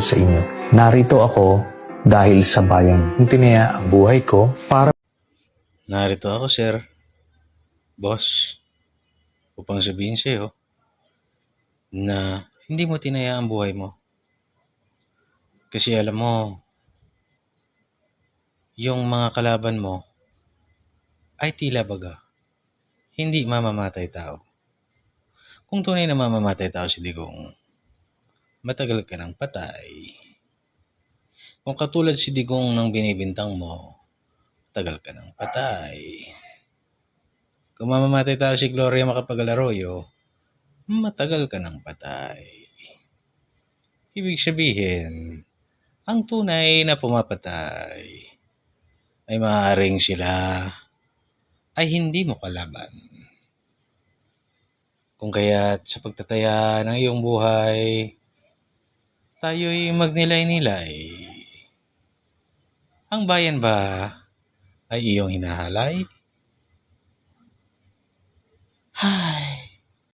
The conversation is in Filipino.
sa inyo. Narito ako dahil sa bayan kung tinaya ang buhay ko para Narito ako, sir, boss, upang sabihin sa'yo na hindi mo tinaya ang buhay mo. Kasi alam mo, yung mga kalaban mo ay tila baga, hindi mamamatay tao. Kung tunay na mamamatay tao si Digong, matagal ka ng patay. Kung katulad si Digong ng binibintang mo, matagal ka ng patay. Kung mamamatay tao si Gloria Macapagal-Arroyo, matagal ka ng patay. Ibig sabihin, ang tunay na pumapatay ay maaaring sila ay hindi mo kalaban. Kung kaya't sa pagtataya ng iyong buhay, tayo'y magnilay-nilay. Ang bayan ba ay iyong hinahalay?